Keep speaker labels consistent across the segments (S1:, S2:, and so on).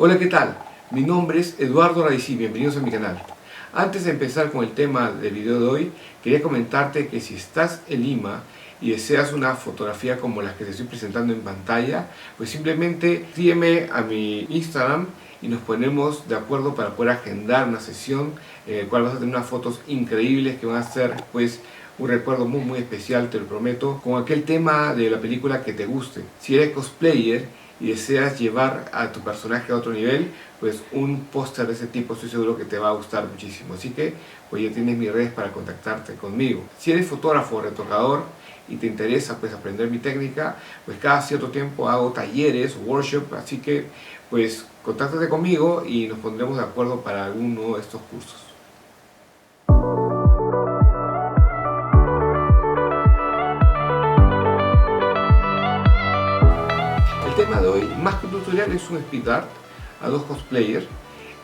S1: Hola, ¿qué tal? Mi nombre es Eduardo Raicí, bienvenidos a mi canal. Antes de empezar con el tema del video de hoy, quería comentarte que si estás en Lima y deseas una fotografía como las que te estoy presentando en pantalla, pues simplemente sígueme a mi Instagram y nos ponemos de acuerdo para poder agendar una sesión en la cual vas a tener unas fotos increíbles que van a ser pues un recuerdo muy especial, te lo prometo, con aquel tema de la película que te guste. Si eres cosplayer y deseas llevar a tu personaje a otro nivel, pues un póster de ese tipo estoy seguro que te va a gustar muchísimo. Así que pues ya tienes mis redes para contactarte conmigo. Si eres fotógrafo o retocador y te interesa pues aprender mi técnica, pues cada cierto tiempo hago talleres o workshops, así que pues contáctate conmigo y nos pondremos de acuerdo para alguno de estos cursos. El tema de hoy, más que un tutorial, es un speed art a dos cosplayers.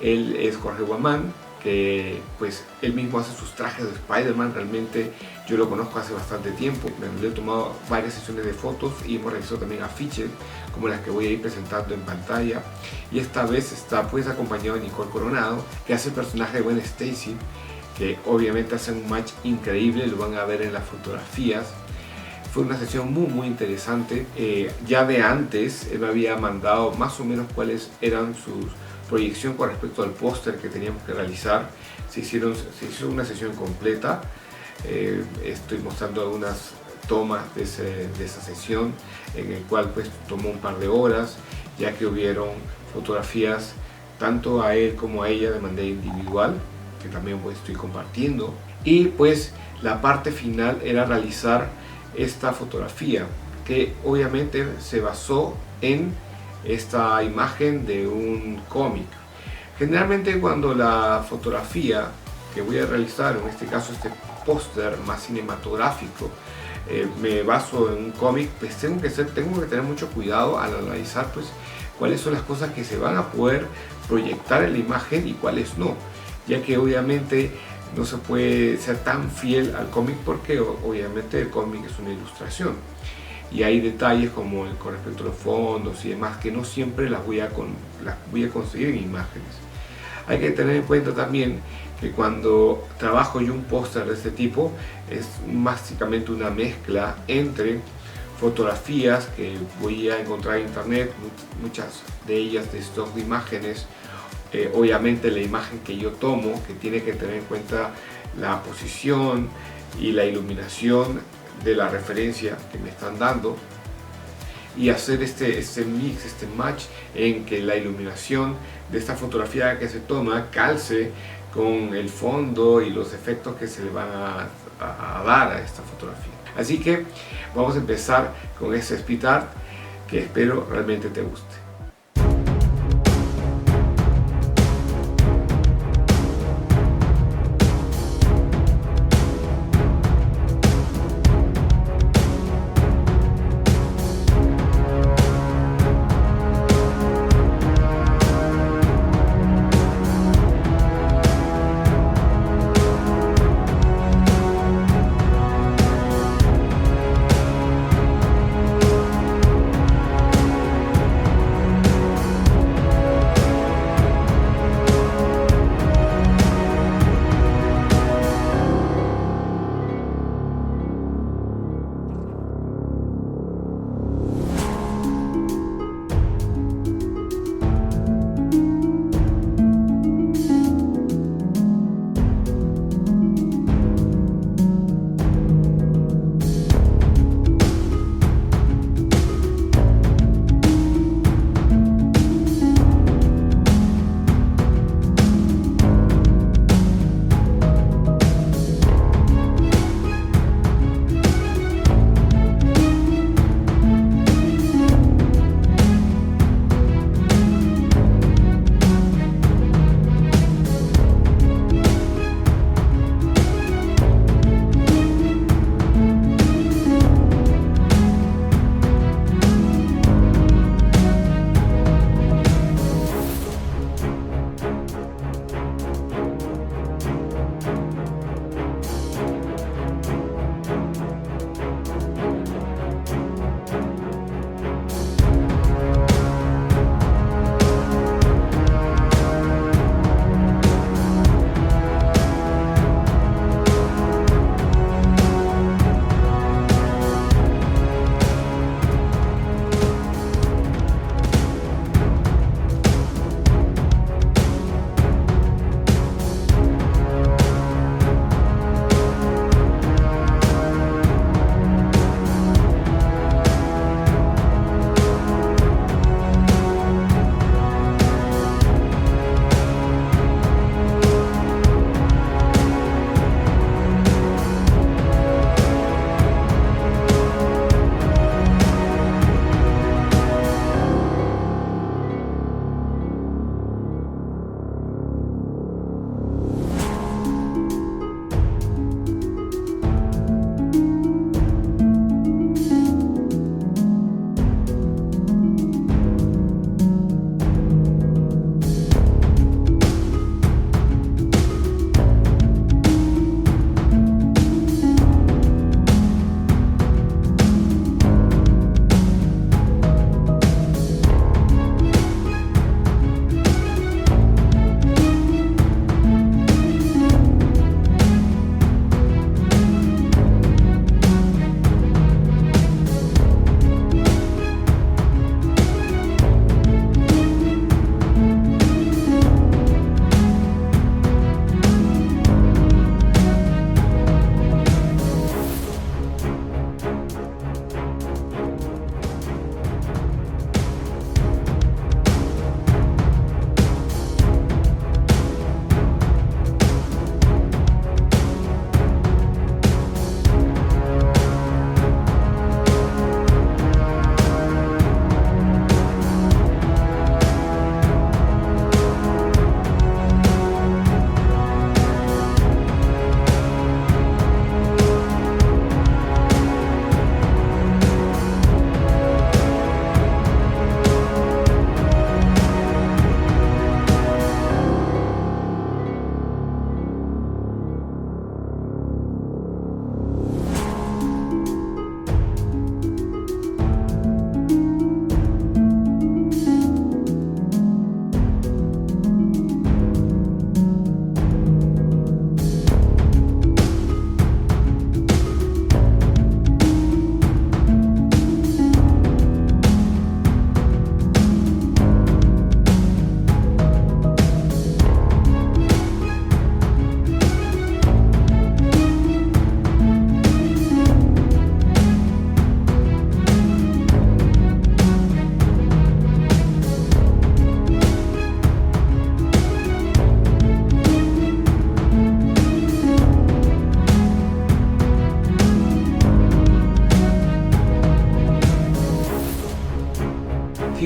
S1: Él es Jorge Guamán, que pues él mismo hace sus trajes de Spider-Man. Realmente yo lo conozco hace bastante tiempo, le he tomado varias sesiones de fotos y hemos realizado también afiches como las que voy a ir presentando en pantalla. Y esta vez está pues acompañado de Nicole Coronado, que hace el personaje de Gwen Stacy, que obviamente hace un match increíble, lo van a ver en las fotografías. Fue una sesión muy interesante. Ya de antes él me había mandado más o menos cuáles eran sus proyección con respecto al póster que teníamos que realizar. Se hizo una sesión completa. Estoy mostrando algunas tomas de esa sesión, en el cual pues tomó un par de horas, ya que hubieron fotografías tanto a él como a ella de manera individual, que también pues estoy compartiendo. Y pues la parte final era realizar esta fotografía, que obviamente se basó en esta imagen de un cómic. Generalmente cuando la fotografía que voy a realizar, en este caso este póster más cinematográfico, me baso en un cómic, pues tengo que tener mucho cuidado al analizar pues cuáles son las cosas que se van a poder proyectar en la imagen y cuáles no, ya que obviamente no se puede ser tan fiel al cómic porque obviamente el cómic es una ilustración y hay detalles como con respecto a los fondos y demás que no siempre las voy a conseguir en imágenes. Hay que tener en cuenta también que cuando trabajo yo un póster de este tipo es básicamente una mezcla entre fotografías que voy a encontrar en internet, muchas de ellas de stock de imágenes. Obviamente la imagen que yo tomo, que tiene que tener en cuenta la posición y la iluminación de la referencia que me están dando, y hacer este mix, este match en que la iluminación de esta fotografía que se toma calce con el fondo y los efectos que se le van a dar a esta fotografía. Así que vamos a empezar con este speed art que espero realmente te guste.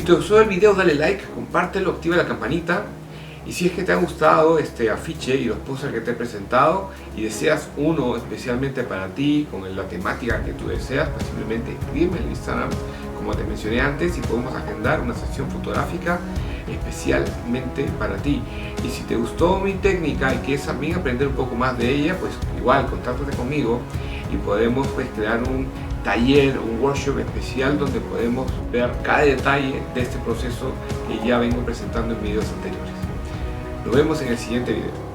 S1: te gustó el video, dale like, compártelo, activa la campanita. Y si es que te ha gustado este afiche y los pósters que te he presentado y deseas uno especialmente para ti, con la temática que tú deseas, pues simplemente escríbeme en Instagram, como te mencioné antes, y podemos agendar una sesión fotográfica especialmente para ti. Y si te gustó mi técnica y quieres también aprender un poco más de ella, pues igual, contáctate conmigo y podemos pues crear un taller, un workshop especial donde podemos ver cada detalle de este proceso que ya vengo presentando en videos anteriores. Nos vemos en el siguiente video.